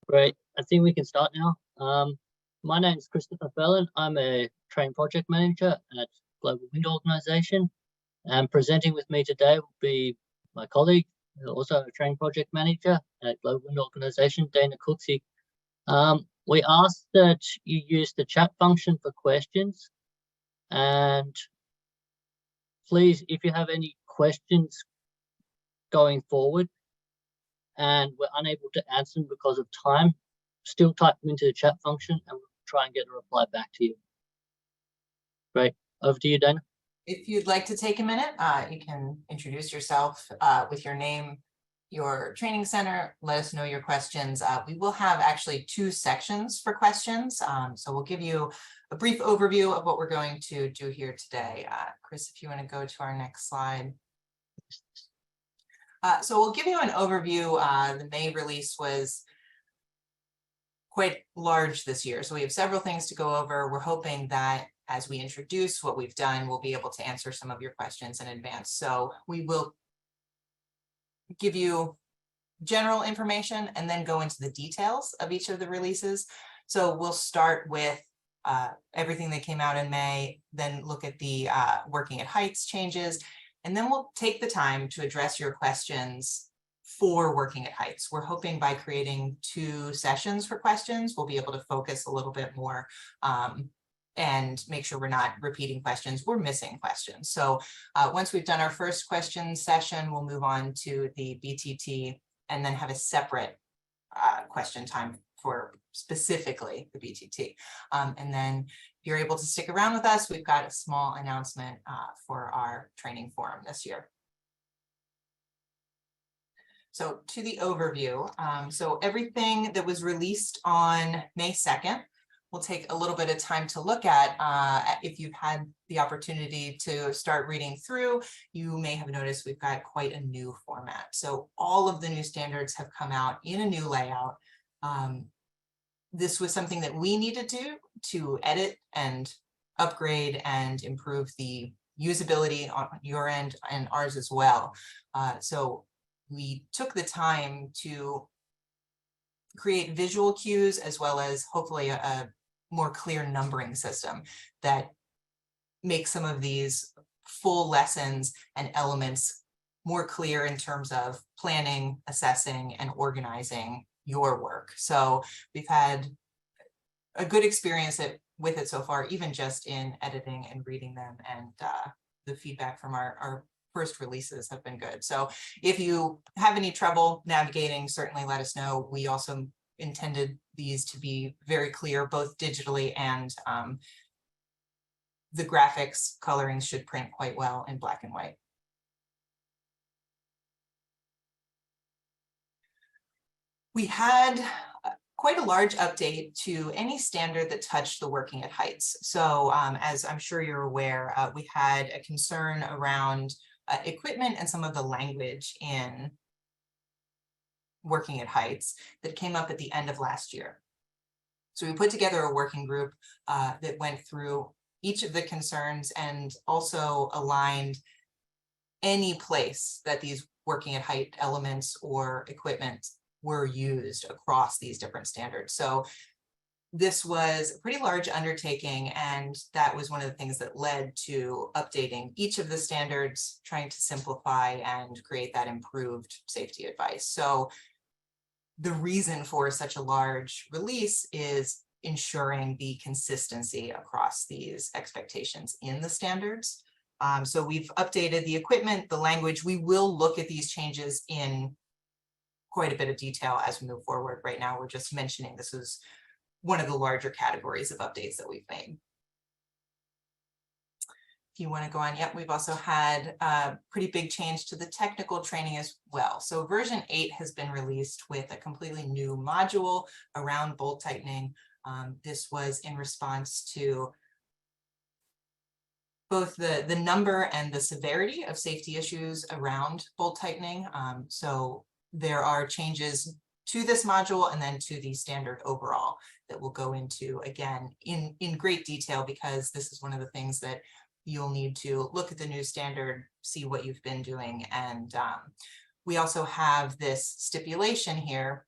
Great. I think we can start now. My name is Christopher Fallon. I'm a train project manager at Global Wind Organization. And presenting with me today will be my colleague, also a train project manager at Global Wind Organization, Dana Cooksey. We ask that you use the chat function for questions. And please, if you have any questions going forward and we're unable to answer them because of time, still type them into the chat function and we'll try and get a reply back to you. Great. Over to you, Dana. If you'd like to take a minute, you can introduce yourself with your name, your training center, let us know your questions. We will have actually 2 sections for questions. So we'll give you a brief overview of what we're going to do here today. Chris, if you want to go to our next slide. So we'll give you an overview. The May release was quite large this year. So we have several things to go over. We're hoping that as we introduce what we've done, we'll be able to answer some of your questions in advance. So we will give you general information and then go into the details of each of the releases. So we'll start with everything that came out in May, then look at the working at heights changes, and then we'll take the time to address your questions for working at heights. We're hoping by creating 2 sessions for questions, we'll be able to focus a little bit more and make sure we're not repeating questions, we're missing questions. So once we've done our first question session, we'll move on to the BTT and then have a separate question time for specifically the BTT. And then if you're able to stick around with us, we've got a small announcement for our training forum this year. So to the overview, so everything that was released on May 2nd, we'll take a little bit of time to look at. If you've had the opportunity to start reading through, you may have noticed we've got quite a new format. So all of the new standards have come out in a new layout. This was something that we needed to edit and upgrade and improve the usability on your end and ours as well. So we took the time to create visual cues as well as hopefully a more clear numbering system that makes some of these full lessons and elements more clear in terms of planning, assessing, and organizing your work. So we've had a good experience with it so far, even just in editing and reading them, and the feedback from our first releases have been good. So if you have any trouble navigating, certainly let us know. We also intended these to be very clear, both digitally and the graphics coloring should print quite well in black and white. We had quite a large update to any standard that touched the working at heights. So as I'm sure you're aware, we had a concern around equipment and some of the language in working at heights that came up at the end of last year. So we put together a working group that went through each of the concerns and also aligned any place that these working at height elements or equipment were used across these different standards. So this was a pretty large undertaking, and that was one of the things that led to updating each of the standards, trying to simplify and create that improved safety advice. So the reason for such a large release is ensuring the consistency across these expectations in the standards. So we've updated the equipment, the language. We will look at these changes in quite a bit of detail as we move forward. Right now, we're just mentioning this is one of the larger categories of updates that we've made. If you want to go on, yep, we've also had a pretty big change to the technical training as well. So version 8 has been released with a completely new module around bolt tightening. This was in response to both the number and the severity of safety issues around bolt tightening. So there are changes to this module and then to the standard overall that we'll go into again in great detail, because this is one of the things that you'll need to look at the new standard, see what you've been doing. And we also have this stipulation here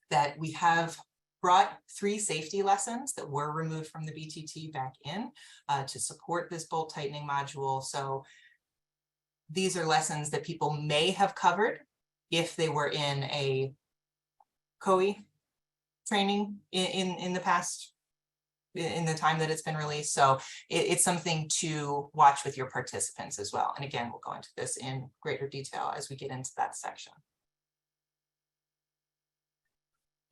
that we have brought 3 safety lessons that were removed from the BTT back in to support this bolt tightening module. So these are lessons that people may have covered if they were in a COE training in the past, in the time that it's been released. So it's something to watch with your participants as well. And again, we'll go into this in greater detail as we get into that section.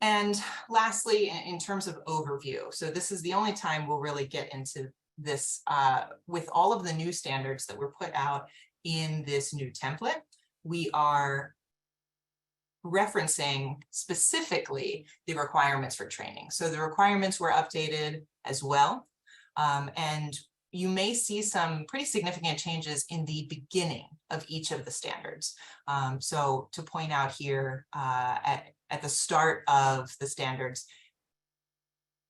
And lastly, in terms of overview, so this is the only time we'll really get into this with all of the new standards that were put out in this new template. We are referencing specifically the requirements for training. So the requirements were updated as well. And you may see some pretty significant changes in the beginning of each of the standards. So to point out here at the start of the standards,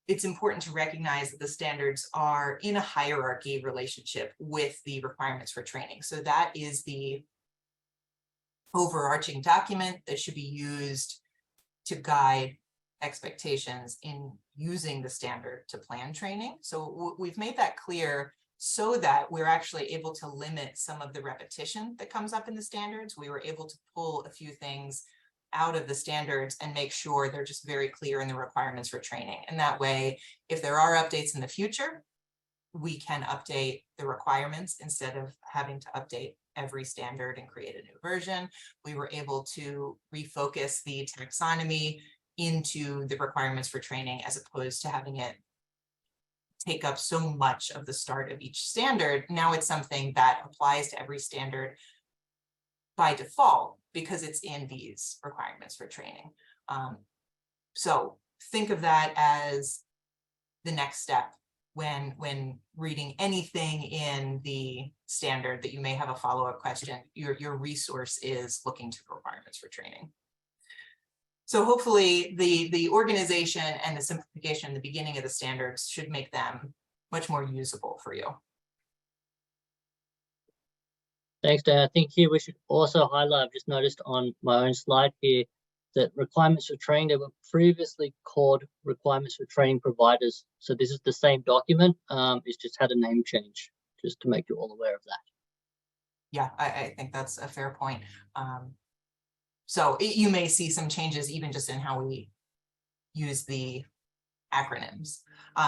it's important to recognize that the standards are in a hierarchy relationship with the requirements for training. So that is the overarching document that should be used to guide expectations in using the standard to plan training. So we've made that clear so that we're actually able to limit some of the repetition that comes up in the standards. We were able to pull a few things out of the standards and make sure they're just very clear in the requirements for training. And that way, if there are updates in the future, we can update the requirements instead of having to update every standard and create a new version. We were able to refocus the taxonomy into the requirements for training as opposed to having it take up so much of the start of each standard. Now it's something that applies to every standard by default because it's in these requirements for training. So think of that as the next step when reading anything in the standard that you may have a follow-up question. Your resource is looking to requirements for training. So hopefully the organization and the simplification in the beginning of the standards should make them much more usable for you. Thanks, Dan. I think here we should also highlight, I've just noticed on my own slide here, that requirements for training, they were previously called requirements for training providers. So this is the same document, it's just had a name change, just to make you all aware of that. Yeah, I think that's a fair point. So you may see some changes even just in how we use the acronyms.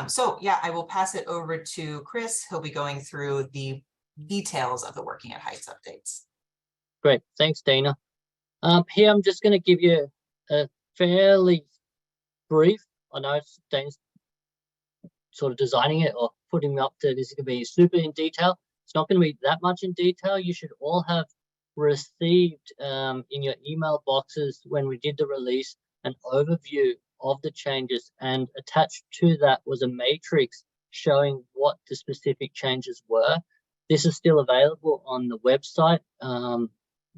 So yeah, I will pass it over to Chris. He'll be going through the details of the Working at Heights updates. Great, thanks, Dana. Here I'm just going to give you a fairly brief, I know Dana's sort of designing it or putting me up to this is going to be super in detail. It's not going to be that much in detail. You should all have received in your email boxes when we did the release an overview of the changes, and attached to that was a matrix showing what the specific changes were. This is still available on the website.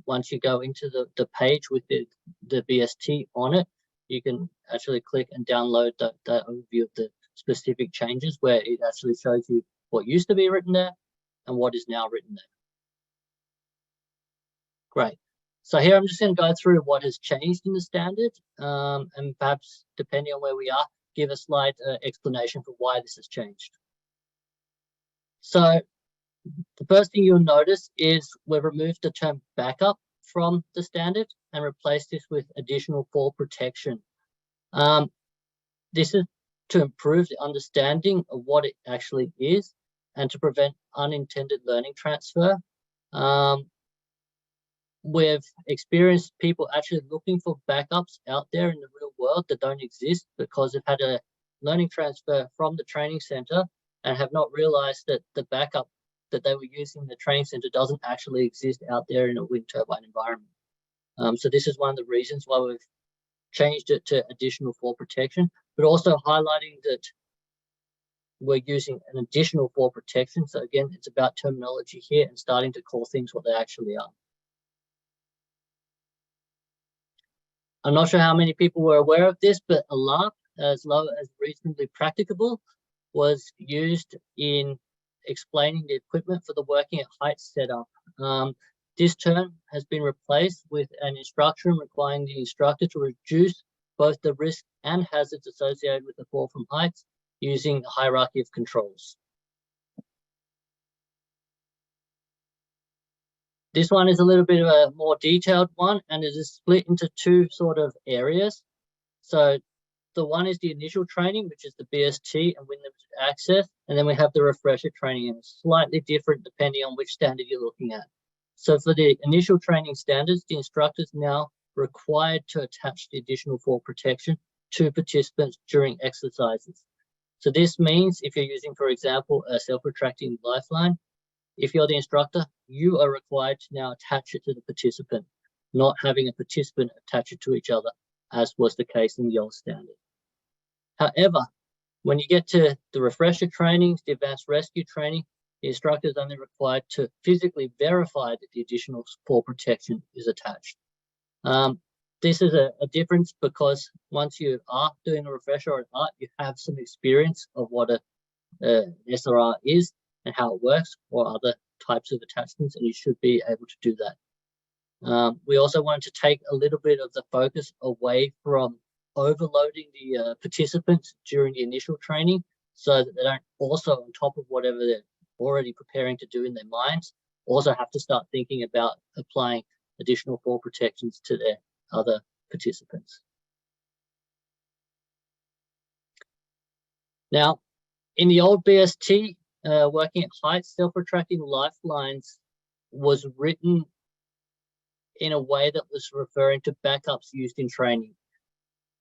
Once you go into the page with the BST on it, you can actually click and download that overview of the specific changes, where it actually shows you what used to be written there and what is now written there. Great. So here I'm just going to go through what has changed in the standard, and perhaps depending on where we are, give a slight explanation for why this has changed. So the first thing you'll notice is we've removed the term backup from the standard and replaced this with additional fall protection. This is to improve the understanding of what it actually is and to prevent unintended learning transfer. We've experienced people actually looking for backups out there in the real world that don't exist because they've had a learning transfer from the training center and have not realized that the backup that they were using in the training center doesn't actually exist out there in a wind turbine environment. So this is one of the reasons why we've changed it to additional fall protection, but also highlighting that we're using an additional fall protection. So again, it's about terminology here and starting to call things what they actually are. I'm not sure how many people were aware of this, but ALARP, as low as reasonably practicable, was used in explaining the equipment for the working at heights setup. This term has been replaced with an instruction requiring the instructor to reduce both the risk and hazards associated with the fall from heights using a hierarchy of controls. This one is a little bit of a more detailed one, and it is split into two sort of areas. So the one is the initial training, which is the BST and wind limited access, and then we have the refresher training, and it's slightly different depending on which standard you're looking at. So for the initial training standards, the instructor is now required to attach the additional fall protection to participants during exercises. So this means if you're using, for example, a self-retracting lifeline, if you're the instructor, you are required to now attach it to the participant, not having a participant attach it to each other, as was the case in the old standard. However, when you get to the refresher trainings, the advanced rescue training, the instructor is only required to physically verify that the additional fall protection is attached. This is a difference because once you are doing a refresher or an ART, you have some experience of what a SRR is and how it works, or other types of attachments, and you should be able to do that. We also wanted to take a little bit of the focus away from overloading the participants during the initial training, so that they don't also, on top of whatever they're already preparing to do in their minds, also have to start thinking about applying additional fall protections to their other participants. Now, in the old BST, working at heights, self-retracting lifelines was written in a way that was referring to backups used in training.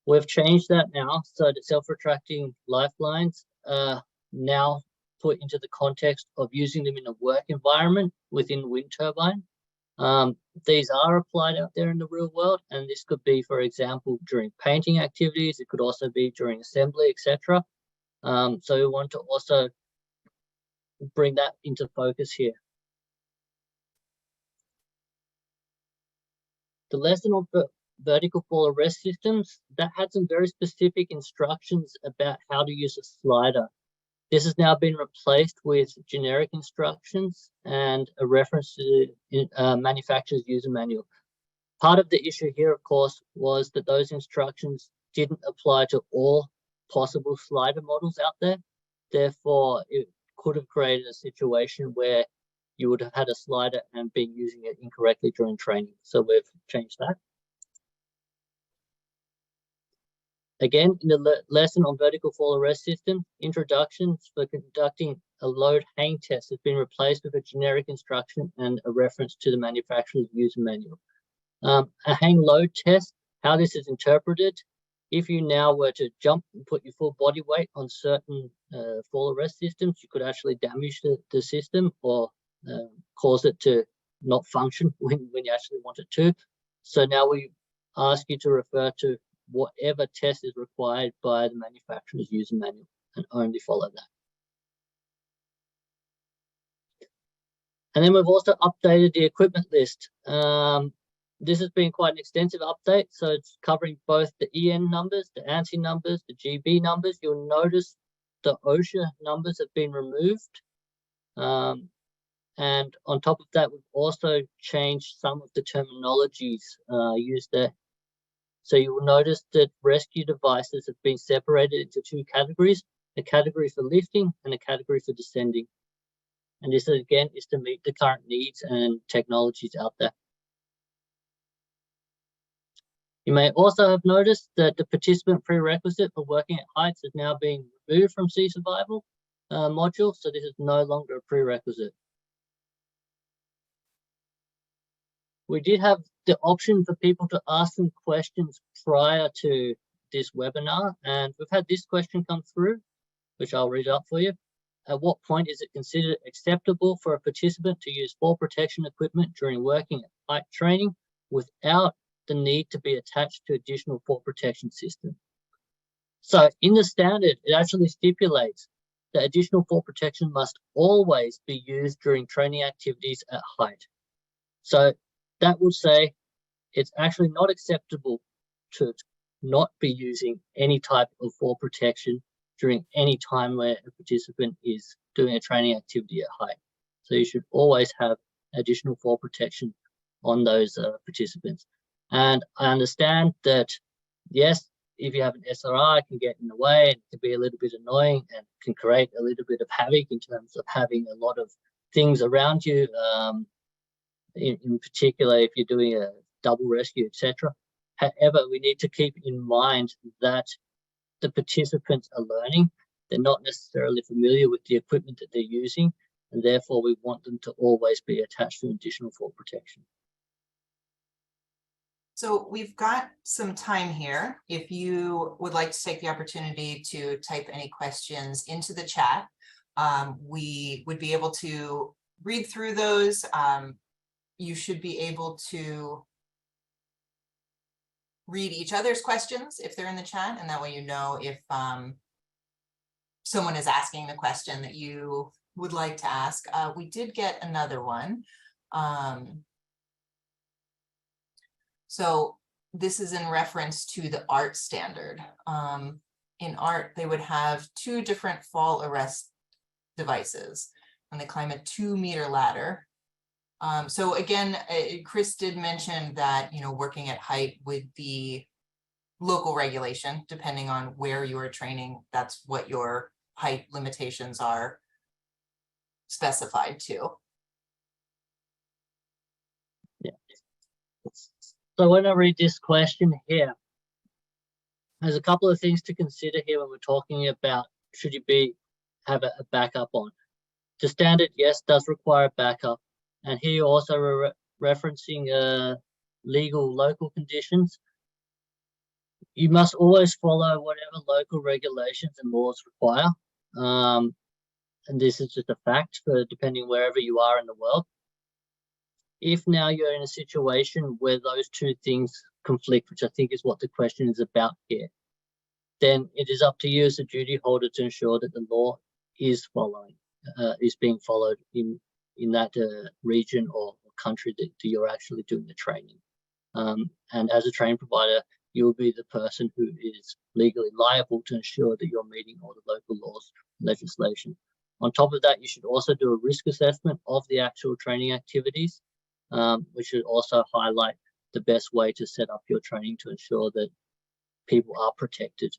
We've changed that now so that self-retracting lifelines are now put into the context of using them in a work environment within the wind turbine. These are applied out there in the real world, and this could be, for example, during painting activities. It could also be during assembly, etc. So we want to also bring that into focus here. The lesson on vertical fall arrest systems, that had some very specific instructions about how to use a slider. This has now been replaced with generic instructions and a reference to the manufacturer's user manual. Part of the issue here, of course, was that those instructions didn't apply to all possible slider models out there. Therefore, it could have created a situation where you would have had a slider and been using it incorrectly during training. So we've changed that. Again, in the lesson on vertical fall arrest system, introductions for conducting a load hang test has been replaced with a generic instruction and a reference to the manufacturer's user manual. A hang load test, how this is interpreted, if you now were to jump and put your full body weight on certain fall arrest systems, you could actually damage the system or cause it to not function when you actually want it to. So now we ask you to refer to whatever test is required by the manufacturer's user manual and only follow that. And then we've also updated the equipment list. This has been quite an extensive update, so it's covering both the EN numbers, the ANSI numbers, the GB numbers. You'll notice the OSHA numbers have been removed. And on top of that, we've also changed some of the terminologies used there. So you will notice that rescue devices have been separated into two categories, a category for lifting and a category for descending. And this, again, is to meet the current needs and technologies out there. You may also have noticed that the participant prerequisite for working at heights has now been removed from Sea Survival module, so this is no longer a prerequisite. We did have the option for people to ask some questions prior to this webinar, and we've had this question come through, which I'll read up for you. At what point is it considered acceptable for a participant to use fall protection equipment during working at height training without the need to be attached to additional fall protection system? So in the standard, it actually stipulates that additional fall protection must always be used during training activities at height. So that would say it's actually not acceptable to not be using any type of fall protection during any time where a participant is doing a training activity at height. So you should always have additional fall protection on those participants. And I understand that, yes, if you have an SRI, it can get in the way and can be a little bit annoying and can create a little bit of havoc in terms of having a lot of things around you. In particular, if you're doing a double rescue, etc. However, we need to keep in mind that the participants are learning. They're not necessarily familiar with the equipment that they're using, and therefore we want them to always be attached to additional fall protection. So we've got some time here. If you would like to take the opportunity to type any questions into the chat, we would be able to read through those. You should be able to read each other's questions if they're in the chat, and that way you know if someone is asking the question that you would like to ask. We did get another one. So this is in reference to the ART standard. In ART, they would have 2 different fall arrest devices, and they climb a 2-meter ladder. So again, Chris did mention that, you know, working at height would be local regulation, depending on where you are training. That's what your height limitations are specified to. Yeah. So when I read this question here, there's a couple of things to consider here when we're talking about should you have a backup on. The standard, yes, does require backup. And here also referencing legal local conditions. You must always follow whatever local regulations and laws require. And this is just a fact for depending wherever you are in the world. If now you're in a situation where those 2 things conflict, which I think is what the question is about here, then it is up to you as a duty holder to ensure that the law is being followed in that region or country that you're actually doing the training. And as a training provider, you will be the person who is legally liable to ensure that you're meeting all the local laws and legislation. On top of that, you should also do a risk assessment of the actual training activities, which should also highlight the best way to set up your training to ensure that people are protected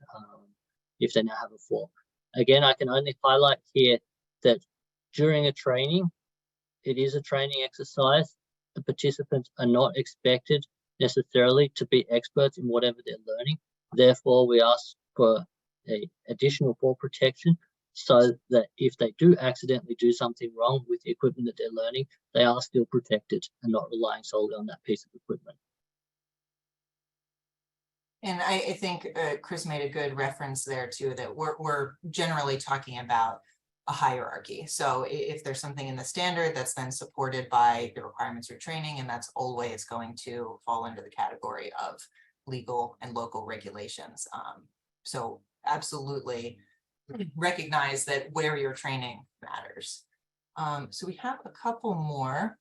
if they now have a fall. Again, I can only highlight here that during a training, it is a training exercise. The participants are not expected necessarily to be experts in whatever they're learning. Therefore, we ask for an additional fall protection so that if they do accidentally do something wrong with the equipment that they're learning, they are still protected and not relying solely on that piece of equipment. And I think Chris made a good reference there too, that we're generally talking about a hierarchy. So if there's something in the standard that's then supported by the requirements for training, and that's always going to fall under the category of legal and local regulations. So absolutely recognize that where you're training matters. So we have a couple more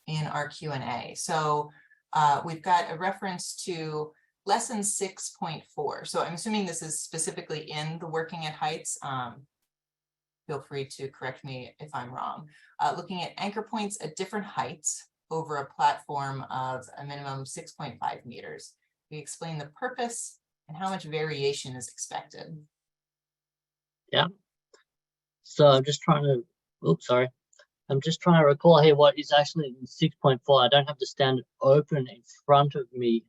in our Q&A. So we've got a reference to lesson 6.4. So I'm assuming this is specifically in the working at heights. Feel free to correct me if I'm wrong. Looking at anchor points at different heights over a platform of a minimum 6.5 meters. We explain the purpose and how much variation is expected. Yeah. So I'm just trying to, I'm just trying to recall here what is actually in 6.4. I don't have the standard open in front of me.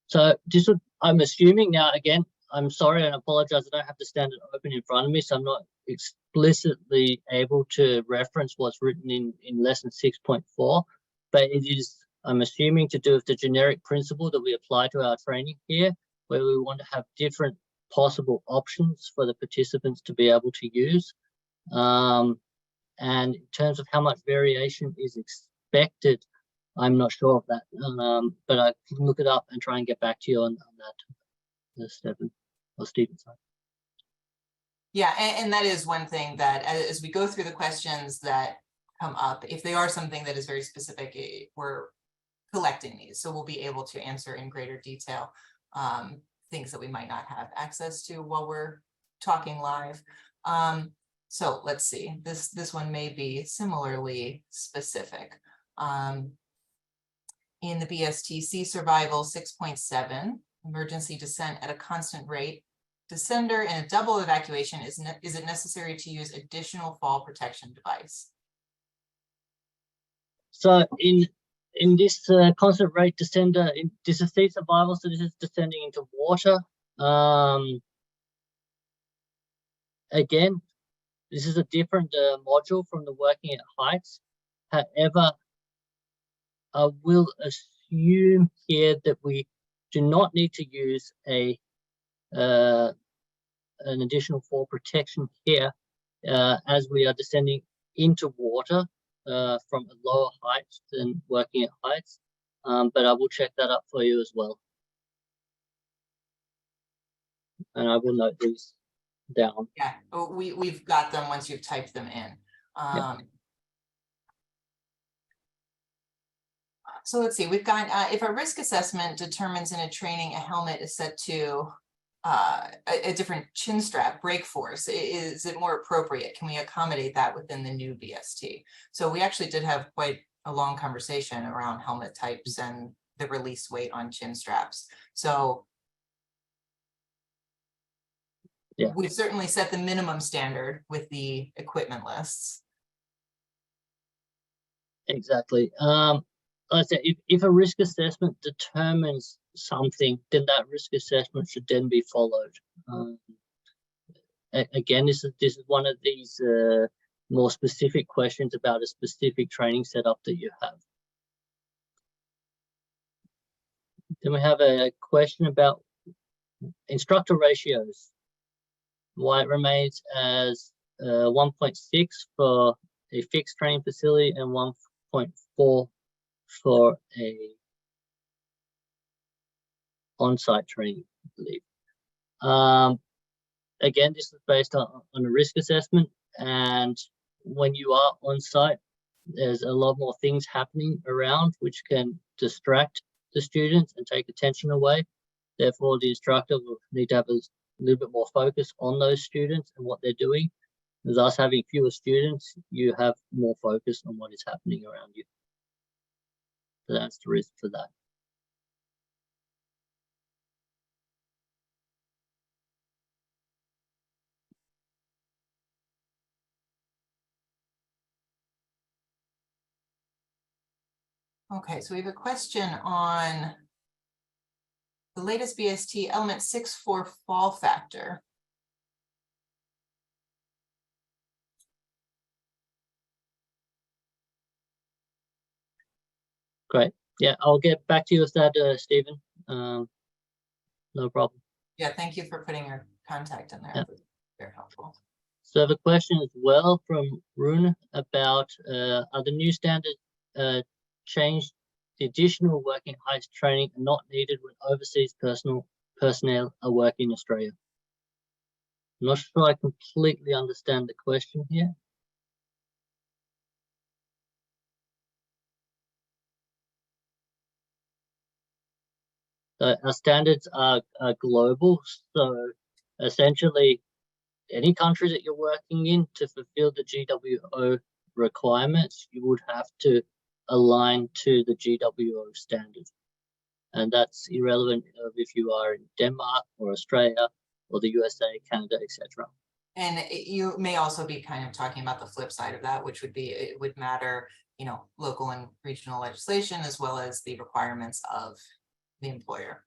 So this would, I'm assuming now, again, I'm sorry and apologize, I don't have the standard open in front of me, so I'm not explicitly able to reference what's written in lesson 6.4, but it is, I'm assuming, to do with the generic principle that we apply to our training here, where we want to have different possible options for the participants to be able to use. And in terms of how much variation is expected, I'm not sure of that, but I can look it up and try and get back to you on that, Stephen or Stephen. Sorry. Yeah, and that is one thing that as we go through the questions that come up, if they are something that is very specific, we're collecting these, so we'll be able to answer in greater detail things that we might not have access to while we're talking live. So let's see, this one may be similarly specific. in the BST Sea Survival 6.7, emergency descent at a constant rate. Descender in a double evacuation, is it necessary to use additional fall protection device? So in this constant rate descender, this is sea survival, so this is descending into water. Again, this is a different module from the working at heights. However, I will assume here that we do not need to use an additional fall protection here, as we are descending into water from a lower height than working at heights. But I will check that up for you as well. And I will note these down. Yeah, we've got them once you've typed them in. So let's see, we've got, if a risk assessment determines in a training a helmet is set to a different chin strap brake force, is it more appropriate? Can we accommodate that within the new BST? So we actually did have quite a long conversation around helmet types and the release weight on chin straps. So yeah, we've certainly set the minimum standard with the equipment lists. Exactly. Like I said, if a risk assessment determines something, then that risk assessment should then be followed. Again, this is one of these more specific questions about a specific training setup that you have. Then we have a question about instructor ratios. Why it remains as 1.6 for a fixed training facility and 1.4 for a on-site training, I believe. Again, this is based on a risk assessment, and when you are on-site, there's a lot more things happening around which can distract the students and take attention away. Therefore, the instructor will need to have a little bit more focus on those students and what they're doing. With us having fewer students, you have more focus on what is happening around you. So that's the reason for that. Okay, so we have a question on the latest BST element 6.4 fall factor. Great. Yeah, I'll get back to you with that, Stephen. No problem. Yeah, thank you for putting your contact in there. Yeah. Very helpful. So I have a question as well from Rune about are the new standards changed? The additional working heights training are not needed when overseas personnel are working in Australia. I'm not sure I completely understand the question here. Our standards are global, so essentially any country that you're working in, to fulfill the GWO requirements, you would have to align to the GWO standard. And that's irrelevant of if you are in Denmark or Australia or the USA, Canada, etc. And you may also be kind of talking about the flip side of that, which would be, it would matter, you know, local and regional legislation, as well as the requirements of the employer.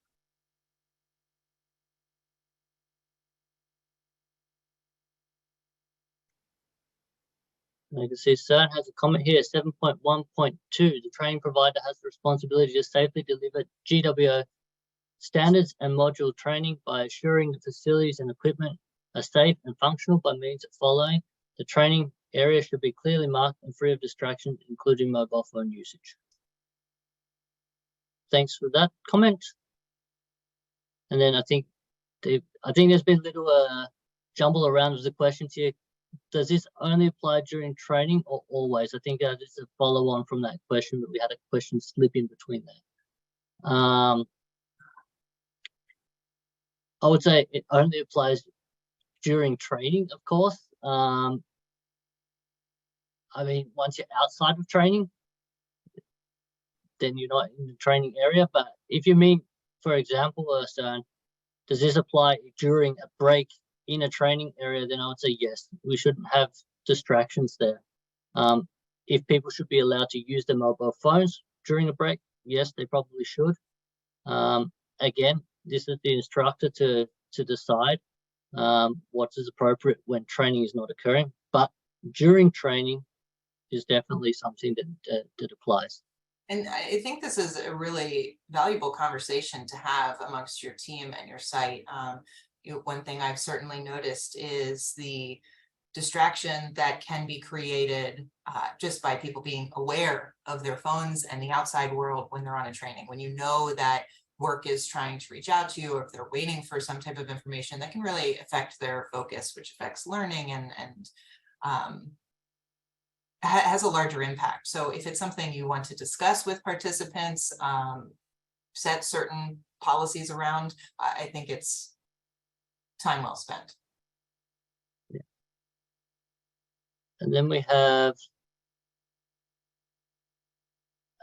I can see CERN has a comment here, 7.1.2. The training provider has the responsibility to safely deliver GWO standards and module training by assuring the facilities and equipment are safe and functional by means of following. The training area should be clearly marked and free of distractions, including mobile phone usage. Thanks for that comment. And then I think there's been a little jumble around with the questions here. Does this only apply during training or always? I think that is a follow on from that question, but we had a question slip in between there. I would say it only applies during training, of course. I mean, once you're outside of training, then you're not in the training area. But if you mean, for example, does this apply during a break in a training area, then I would say yes, we shouldn't have distractions there. If people should be allowed to use their mobile phones during a break, yes, they probably should. Again, this is the instructor to decide what is appropriate when training is not occurring, but during training is definitely something that applies. And I think this is a really valuable conversation to have amongst your team and your site. One thing I've certainly noticed is the distraction that can be created just by people being aware of their phones and the outside world when they're on a training. When you know that work is trying to reach out to you, or if they're waiting for some type of information, that can really affect their focus, which affects learning and has a larger impact. So if it's something you want to discuss with participants, set certain policies around, I think it's time well spent. Yeah. And then we have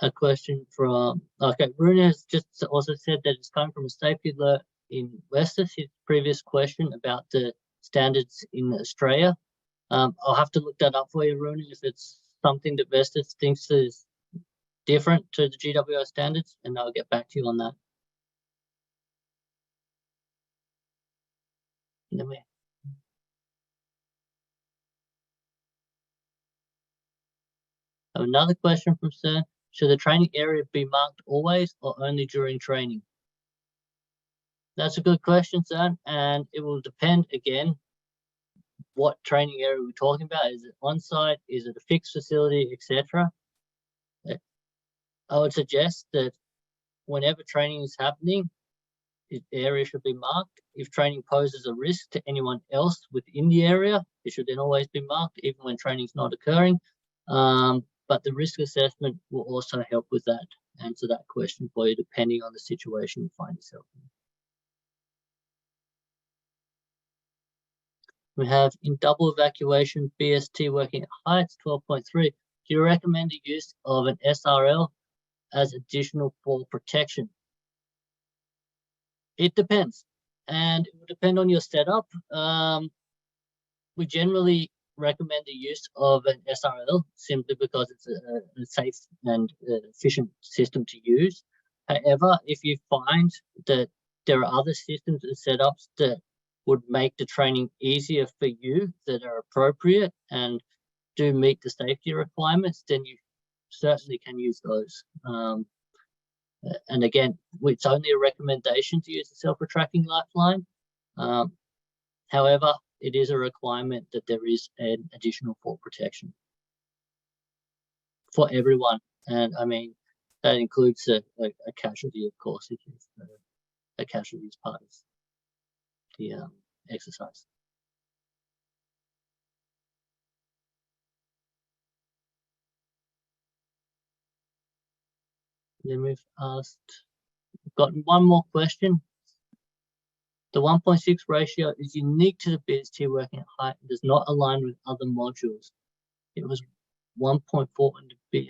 a question from, okay, Rune has just also said that it's coming from a safety alert in Westus. His previous question about the standards in Australia. I'll have to look that up for you, Rune, if it's something that Vestas thinks is different to the GWO standards, and I'll get back to you on that. And then we have another question from Sir. Should the training area be marked always or only during training? That's a good question, Sir, and it will depend again what training area we're talking about. Is it on-site? Is it a fixed facility, etc.? I would suggest that whenever training is happening, the area should be marked. If training poses a risk to anyone else within the area, it should then always be marked, even when training is not occurring. But the risk assessment will also help with that, answer that question for you, depending on the situation you find yourself in. We have in double evacuation BST working at heights 12.3. Do you recommend the use of an SRL as additional fall protection? It depends, and it will depend on your setup. We generally recommend the use of an SRL simply because it's a safe and efficient system to use. However, if you find that there are other systems and setups that would make the training easier for you, that are appropriate and do meet the safety requirements, then you certainly can use those. And again, it's only a recommendation to use a self-retracting lifeline. However, it is a requirement that there is an additional fall protection for everyone. And I mean, that includes a casualty, of course, if a casualty is part of the exercise. Then we've gotten one more question. The 1.6 ratio is unique to the BST working at height and does not align with other modules. It was 1.4 in the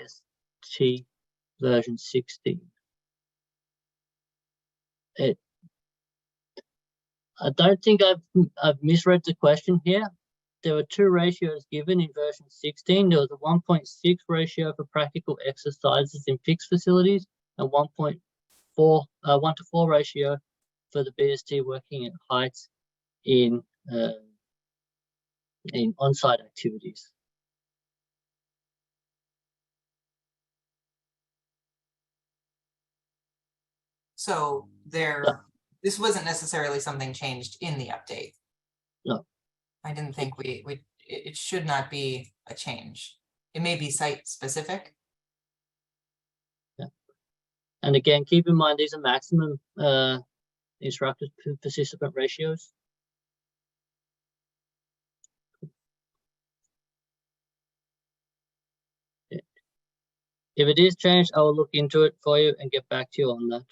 BST version 16. I don't think I've misread the question here. There were two ratios given in version 16. There was a 1.6 ratio for practical exercises in fixed facilities and 1 to 4 ratio for the BST working at heights in on-site activities. So this wasn't necessarily something changed in the update. No. I didn't think it should not be a change. It may be site specific. Yeah. And again, keep in mind these are maximum instructor participant ratios. Yeah. If it is changed, I will look into it for you and get back to you on that.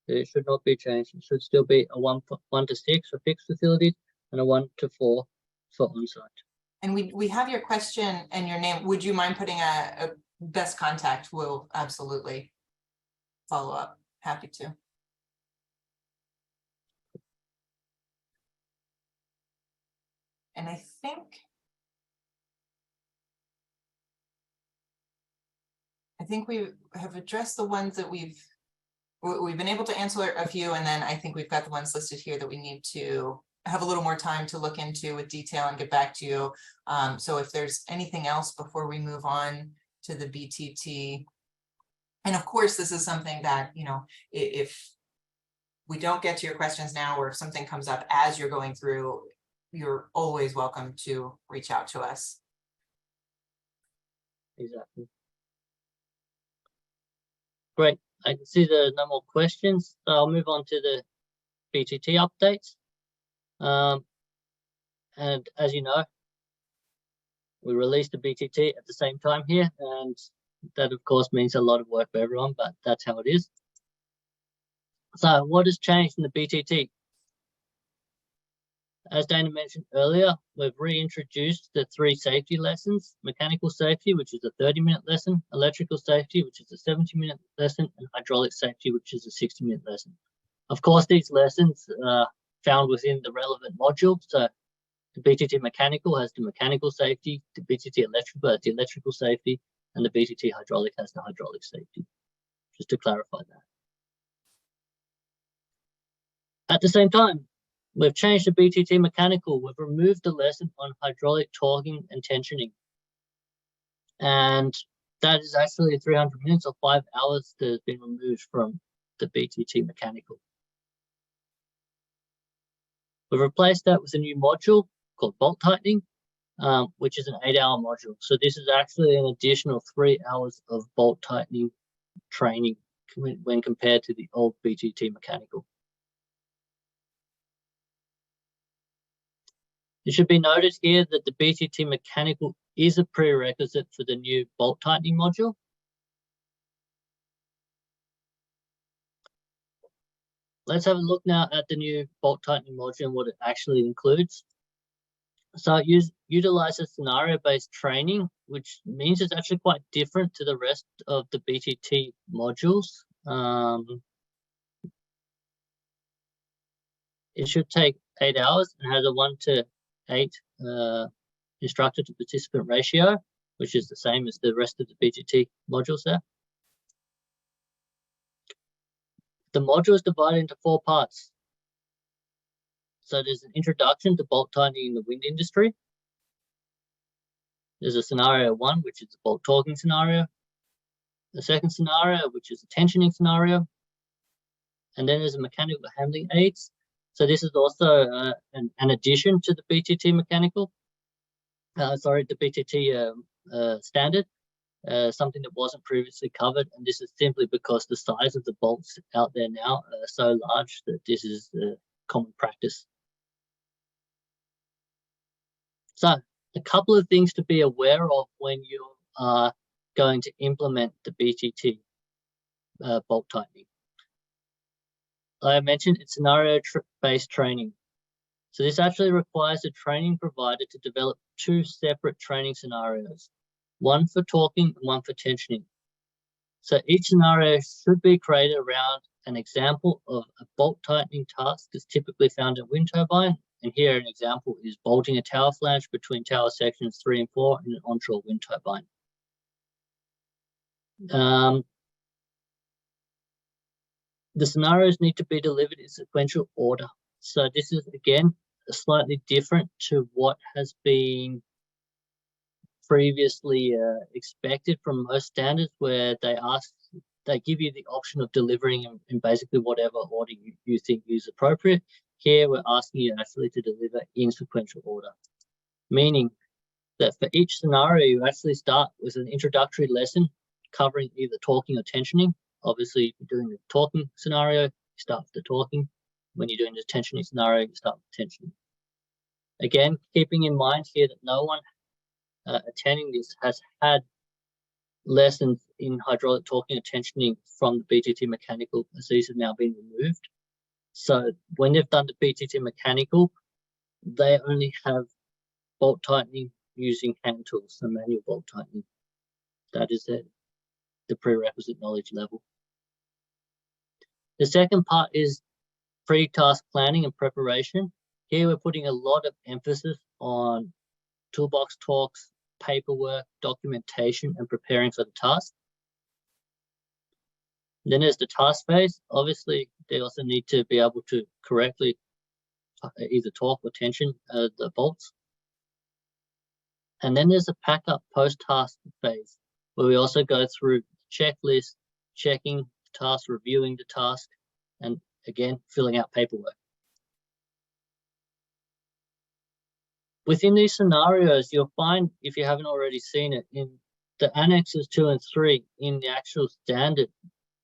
It should not be changed. It should still be a 1 to 6 for fixed facilities and a 1 to 4 for on-site. And we have your question and your name. Would you mind putting best contact, will absolutely follow up. Happy to. And I think we have addressed the ones that we've been able to answer a few, and then I think we've got the ones listed here that we need to have a little more time to look into with detail and get back to you. So if there's anything else before we move on to the BTT, and of course, this is something that, you know, if we don't get to your questions now, or if something comes up as you're going through, you're always welcome to reach out to us. Exactly. Great. I can see there are no more questions, so I'll move on to the BTT updates. And as you know, we released the BTT at the same time here, and that of course means a lot of work for everyone, but that's how it is. So what has changed in the BTT? As Dana mentioned earlier, we've reintroduced the 3 safety lessons: mechanical safety, which is a 30-minute lesson, electrical safety, which is a 70-minute lesson, and hydraulic safety, which is a 60-minute lesson. Of course, these lessons are found within the relevant module. So the BTT mechanical has the mechanical safety, the BTT electrical has the electrical safety, and the BTT hydraulic has the hydraulic safety, just to clarify that. At the same time, we've changed the BTT mechanical. We've removed the lesson on hydraulic torquing and tensioning. And that is actually 300 minutes or 5 hours that has been removed from the BTT mechanical. We've replaced that with a new module called bolt tightening, which is an 8-hour module. So this is actually an additional 3 hours of bolt tightening training when compared to the old BTT mechanical. It should be noted here that the BTT mechanical is a prerequisite for the new bolt tightening module. Let's have a look now at the new bolt tightening module and what it actually includes. So it utilizes scenario-based training, which means it's actually quite different to the rest of the BTT modules. It should take 8 hours and has a 1:8 instructor to participant ratio, which is the same as the rest of the BTT modules there. The module is divided into 4 parts. So there's an introduction to bolt tightening in the wind industry. There's a scenario 1, which is the bolt torquing scenario. The second scenario, which is a tensioning scenario. And then there's a mechanical handling aids. So this is also an addition to the BTT mechanical. The BTT standard, something that wasn't previously covered. And this is simply because the size of the bolts out there now are so large that this is common practice. So a couple of things to be aware of when you are going to implement the BTT bolt tightening. Like I mentioned, it's scenario-based training. So this actually requires the training provider to develop 2 separate training scenarios, one for torquing and one for tensioning. So each scenario should be created around an example of a bolt tightening task that's typically found in a wind turbine. And here an example is bolting a tower flange between tower sections 3 and 4 in an onshore wind turbine. The scenarios need to be delivered in sequential order. So this is, again, slightly different to what has been previously expected from most standards, where they give you the option of delivering in basically whatever order you think is appropriate. Here, we're asking you actually to deliver in sequential order, meaning that for each scenario, you actually start with an introductory lesson covering either torquing or tensioning. Obviously, if you're doing the torquing scenario, you start with the torquing. When you're doing the tensioning scenario, you start with tensioning. Again, keeping in mind here that no one attending this has had lessons in hydraulic torquing or tensioning from the BTT mechanical, as these have now been removed. So when they've done the BTT mechanical, they only have bolt tightening using hand tools, so manual bolt tightening. That is the prerequisite knowledge level. The second part is pre-task planning and preparation. Here we're putting a lot of emphasis on toolbox talks, paperwork, documentation, and preparing for the task. Then there's the task phase. Obviously, they also need to be able to correctly either torque or tension the bolts. And then there's a pack up post-task phase, where we also go through checklist, checking the task, reviewing the task, and again, filling out paperwork. Within these scenarios, you'll find, if you haven't already seen it, in the annexes 2 and 3 in the actual standard,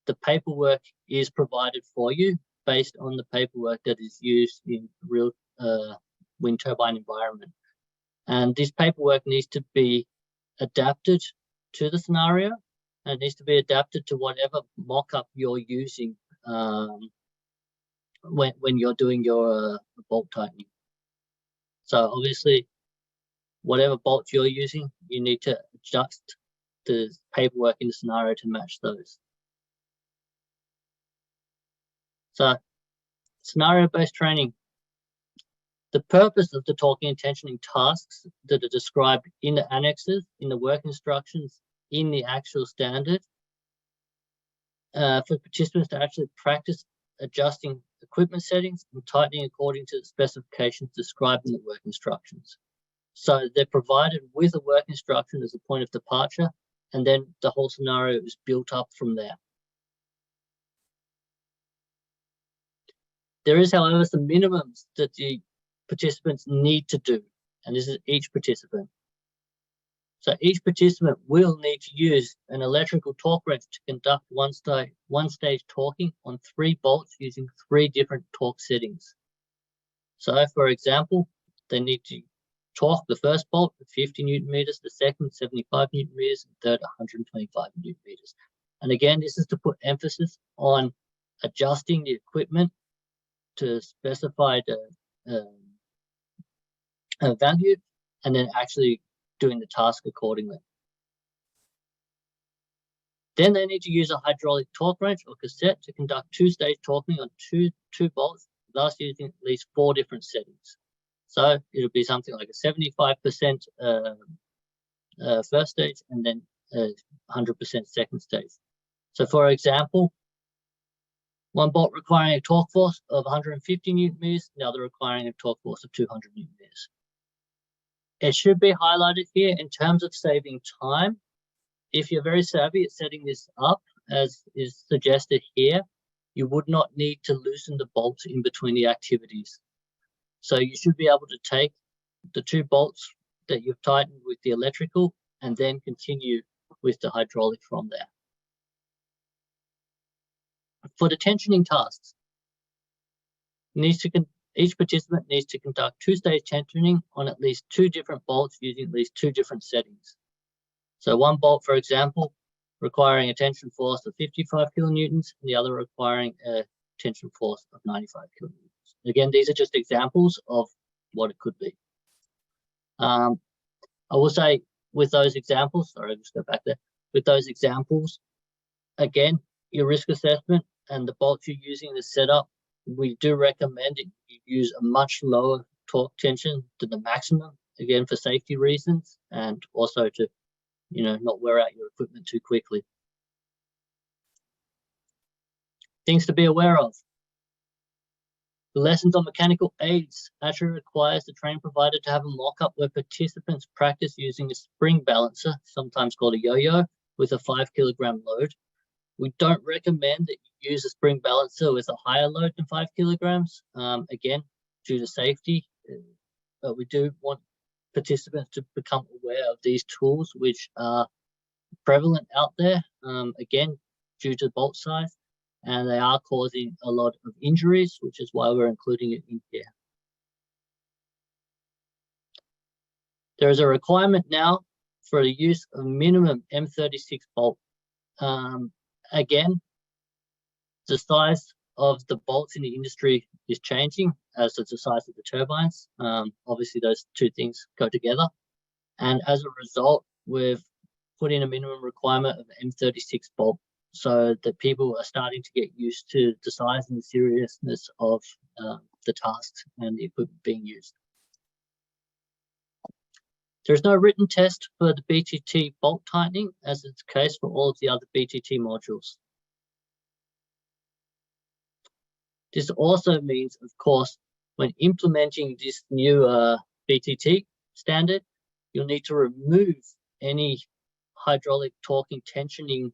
the paperwork is provided for you based on the paperwork that is used in real wind turbine environment. And this paperwork needs to be adapted to the scenario, and it needs to be adapted to whatever mock-up you're using when you're doing your bolt tightening. So obviously, whatever bolts you're using, you need to adjust the paperwork in the scenario to match those. So scenario-based training. The purpose of the talking and tensioning tasks that are described in the annexes, in the work instructions, in the actual standard, for participants to actually practice adjusting equipment settings and tightening according to the specifications described in the work instructions. So they're provided with a work instruction as a point of departure, and then the whole scenario is built up from there. There is, however, some minimums that the participants need to do, and this is each participant. So each participant will need to use an electrical torque wrench to conduct one stage torquing on 3 bolts using 3 different torque settings. So for example, they need to torque the first bolt at 50 Newton meters, the second 75 Newton meters, and third 125 Newton meters. And again, this is to put emphasis on adjusting the equipment to specified value, and then actually doing the task accordingly. Then they need to use a hydraulic torque wrench or cassette to conduct 2-stage torquing on two bolts, thus using at least 4 different settings. So it'll be something like a 75% first stage and then 100% second stage. So for example, one bolt requiring a torque force of 150 Newton meters, the other requiring a torque force of 200 Newton meters. It should be highlighted here in terms of saving time. If you're very savvy at setting this up, as is suggested here, you would not need to loosen the bolts in between the activities. So you should be able to take the 2 bolts that you've tightened with the electrical and then continue with the hydraulic from there. For the tensioning tasks, each participant needs to conduct 2-stage tensioning on at least 2 different bolts using at least 2 different settings. So one bolt, for example, requiring a tension force of 55 kilonewtons, and the other requiring a tension force of 95 kilonewtons. Again, these are just examples of what it could be. I will say with those examples, sorry, I'll just go back there. With those examples, again, your risk assessment and the bolts you're using in the setup, we do recommend that you use a much lower torque tension than the maximum, again, for safety reasons, and also to, not wear out your equipment too quickly. Things to be aware of. The lessons on mechanical aids actually requires the training provider to have a mock-up where participants practice using a spring balancer, sometimes called a yo-yo, with a 5 kilogram load. We don't recommend that you use a spring balancer with a higher load than 5 kilograms, again, due to safety. But we do want participants to become aware of these tools, which are prevalent out there, again, due to bolt size, and they are causing a lot of injuries, which is why we're including it in here. There is a requirement now for the use of minimum M36 bolt. Again, the size of the bolts in the industry is changing, as is the size of the turbines. Obviously, those 2 things go together. And as a result, we've put in a minimum requirement of M36 bolt so that people are starting to get used to the size and the seriousness of the tasks and the equipment being used. There's no written test for the BTT bolt tightening, as is the case for all of the other BTT modules. This also means, of course, when implementing this new BTT standard, you'll need to remove any hydraulic torquing tensioning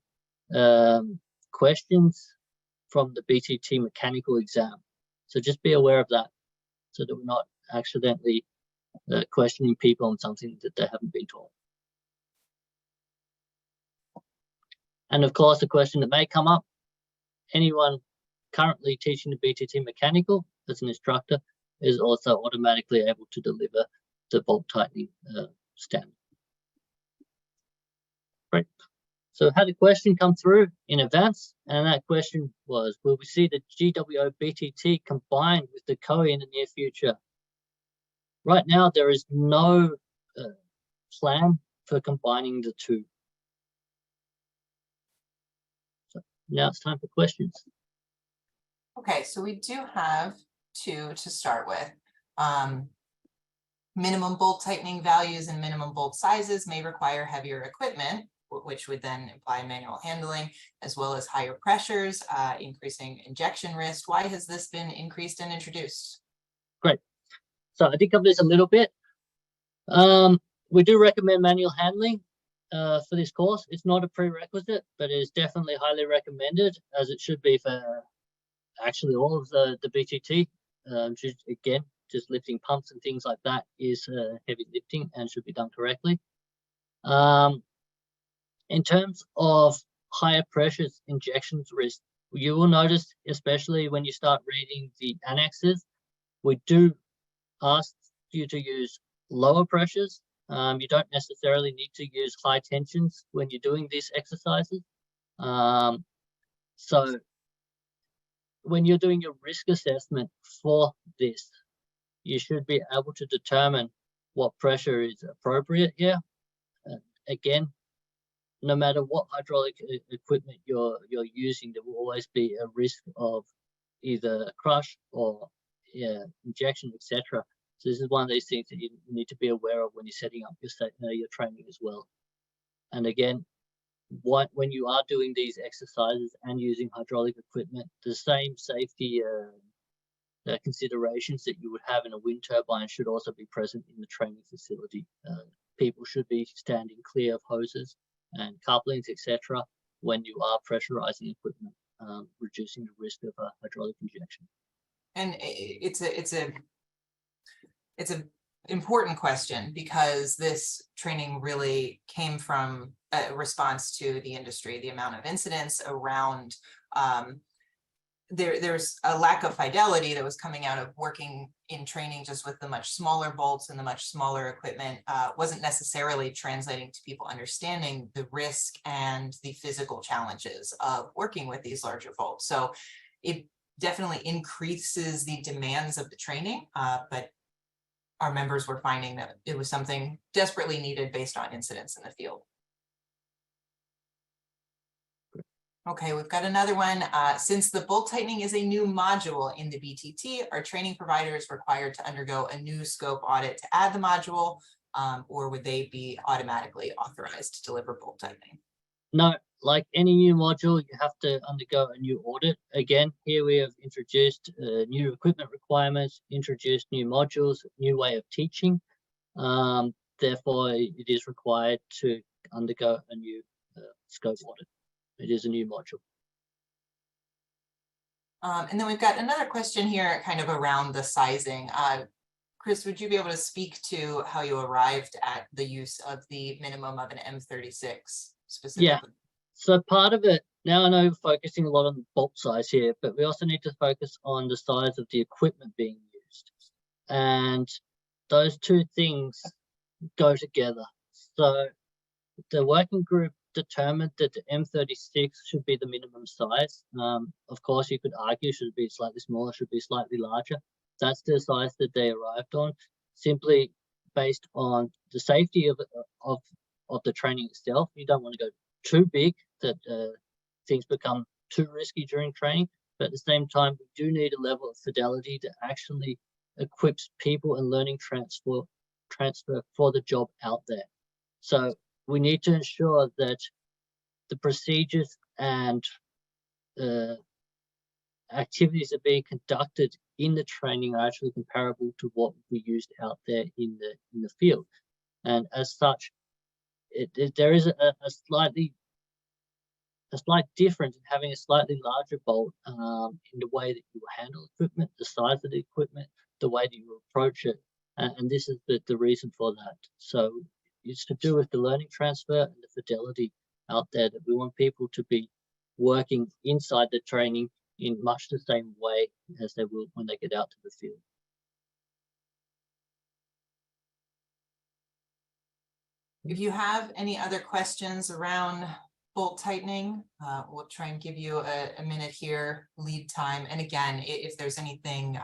questions from the BTT mechanical exam. So just be aware of that so that we're not accidentally questioning people on something that they haven't been taught. And of course, the question that may come up, anyone currently teaching the BTT mechanical as an instructor is also automatically able to deliver the bolt tightening standard. Great. So had a question come through in advance, and that question was, will we see the GWO BTT combined with the COE in the near future? Right now, there is no plan for combining the two. So now it's time for questions. Okay, so we do have two to start with. Minimum bolt tightening values and minimum bolt sizes may require heavier equipment, which would then imply manual handling, as well as higher pressures, increasing injection risk. Why has this been increased and introduced? Great. So I did cover this a little bit. We do recommend manual handling for this course. It's not a prerequisite, but it is definitely highly recommended, as it should be for actually all of the BTT. Again, just lifting pumps and things like that is heavy lifting and should be done correctly. In terms of higher pressures, injections risk, you will notice, especially when you start reading the annexes, we do ask you to use lower pressures. You don't necessarily need to use high tensions when you're doing these exercises. So when you're doing your risk assessment for this, you should be able to determine what pressure is appropriate here. Again, no matter what hydraulic equipment you're using, there will always be a risk of either crush or injection, etc. So this is one of these things that you need to be aware of when you're setting up your training as well. And again, when you are doing these exercises and using hydraulic equipment, the same safety considerations that you would have in a wind turbine should also be present in the training facility. People should be standing clear of hoses and couplings, etc., when you are pressurizing equipment, reducing the risk of hydraulic injection. And it's an important question, because this training really came from a response to the industry, the amount of incidents around there's a lack of fidelity that was coming out of working in training just with the much smaller bolts and the much smaller equipment, wasn't necessarily translating to people understanding the risk and the physical challenges of working with these larger bolts. So it definitely increases the demands of the training, but our members were finding that it was something desperately needed based on incidents in the field. Okay, we've got another one. Since the bolt tightening is a new module in the BTT, are training providers required to undergo a new scope audit to add the module, or would they be automatically authorized to deliver bolt tightening? No, like any new module, you have to undergo a new audit. Again, here we have introduced new equipment requirements, introduced new modules, new way of teaching. Therefore, it is required to undergo a new scope audit. It is a new module. And then we've got another question here kind of around the sizing. Chris, would you be able to speak to how you arrived at the use of the minimum of an M36 specifically? Yeah, so part of it, now I know we're focusing a lot on the bolt size here, but we also need to focus on the size of the equipment being used. And those two things go together. So the working group determined that the M36 should be the minimum size. Of course, you could argue should it be slightly smaller, should be slightly larger. That's the size that they arrived on, simply based on the safety of of the training itself. You don't want to go too big that things become too risky during training, but at the same time, we do need a level of fidelity that actually equips people and learning transfer for the job out there. So we need to ensure that the procedures and activities that are being conducted in the training are actually comparable to what we used out there in the field. And as such, there is a slight difference in having a slightly larger bolt in the way that you handle equipment, the size of the equipment, the way that you approach it, and this is the reason for that. So it's to do with the learning transfer and the fidelity out there, that we want people to be working inside the training in much the same way as they will when they get out to the field. If you have any other questions around bolt tightening, we'll try and give you a minute here, lead time. And again, if there's anything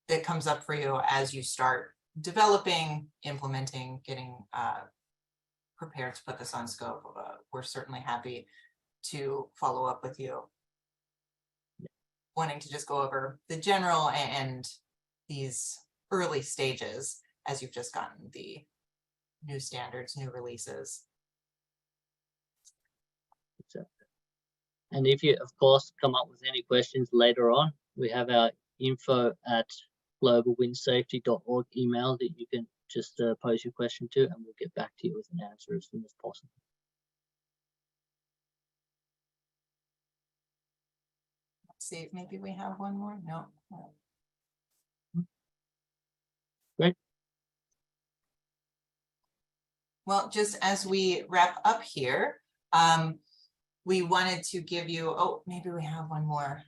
that comes up for you as you start developing, implementing, getting prepared to put this on scope, we're certainly happy to follow up with you. Wanting to just go over the general and these early stages as you've just gotten the new standards, new releases. And if you, of course, come up with any questions later on, we have our info@globalwindsafety.org email that you can just pose your question to, and we'll get back to you with an answer as soon as possible. Let's see if maybe we have one more. No. Great. Well, just as we wrap up here, we wanted to give you, oh, maybe we have one more.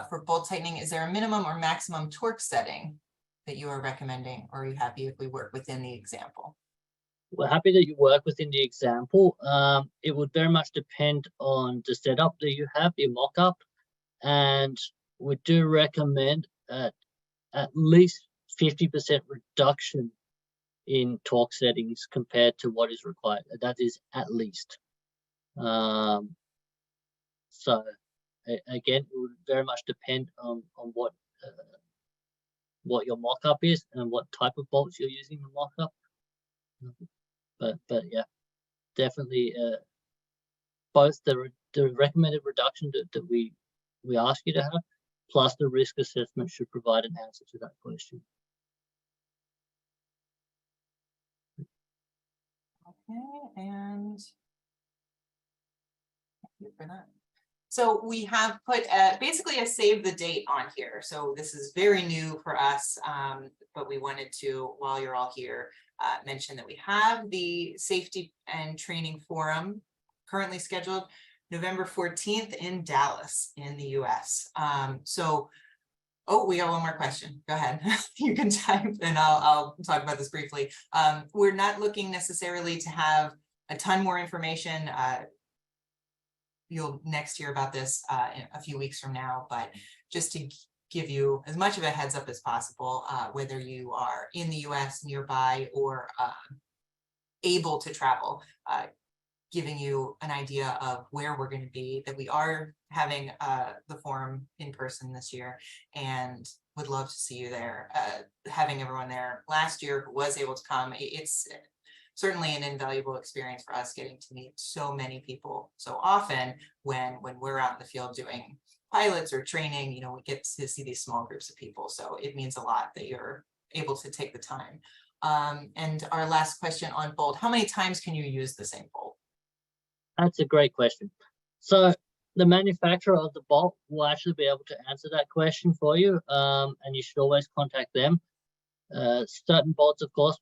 For bolt tightening, is there a minimum or maximum torque setting that you are recommending, or are you happy if we work within the example? We're happy that you work within the example. It would very much depend on the setup that you have, your mock-up, and we do recommend at least 50% reduction in torque settings compared to what is required. That is at least. So again, it would very much depend on what your mock-up is and what type of bolts you're using in mock-up. But yeah, definitely both the recommended reduction that we ask you to have, plus the risk assessment should provide an answer to that question. Okay, and thank you for that. So we have put basically a save the date on here. So this is very new for us, but we wanted to, while you're all here, mention that we have the Safety and Training Forum currently scheduled November 14th in Dallas in the US. Oh, we got one more question. Go ahead. You can type and I'll talk about this briefly. We're not looking necessarily to have a ton more information. You'll next hear about this in a few weeks from now, but just to give you as much of a heads up as possible, whether you are in the US nearby or able to travel, giving you an idea of where we're going to be, that we are having the forum in person this year and would love to see you there. Having everyone there last year who was able to come, it's certainly an invaluable experience for us, getting to meet so many people so often when we're out in the field doing pilots or training. You know, we get to see these small groups of people, so it means a lot that you're able to take the time. And our last question on bolt: how many times can you use the same bolt? That's a great question. So the manufacturer of the bolt will actually be able to answer that question for you, and you should always contact them. Certain bolts, of course,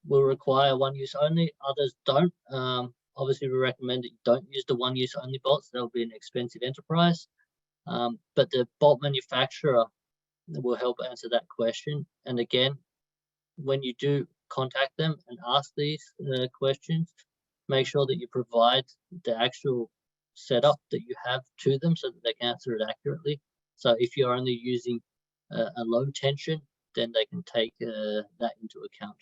will require one use only, others don't. Obviously, we recommend that you don't use the one use only bolts. That'll be an expensive enterprise. But the bolt manufacturer will help answer that question. And again, when you do contact them and ask these questions, make sure that you provide the actual setup that you have to them so that they can answer it accurately. So if you're only using a low tension, then they can take that into account.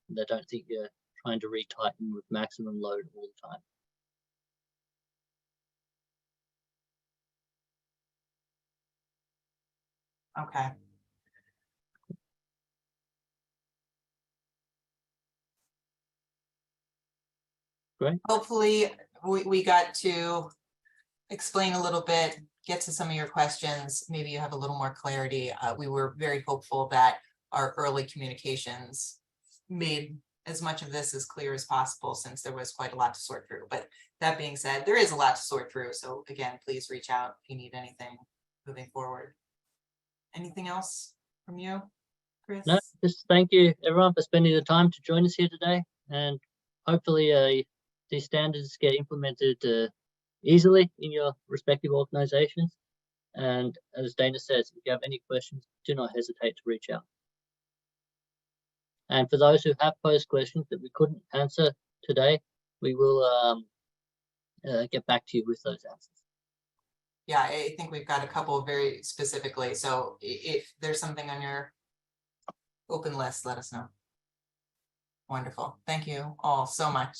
They don't think you're trying to retighten with maximum load all the time. Okay. Great. Hopefully we got to explain a little bit, get to some of your questions. Maybe you have a little more clarity. We were very hopeful that our early communications made as much of this as clear as possible, since there was quite a lot to sort through. But that being said, there is a lot to sort through. So again, please reach out if you need anything moving forward. Anything else from you, Chris? No, just thank you everyone for spending the time to join us here today, and hopefully these standards get implemented easily in your respective organizations. And as Dana says, if you have any questions, do not hesitate to reach out. And for those who have posed questions that we couldn't answer today, we will get back to you with those answers. Yeah, I think we've got a couple very specifically. So if there's something on your open list, let us know. Wonderful. Thank you all so much.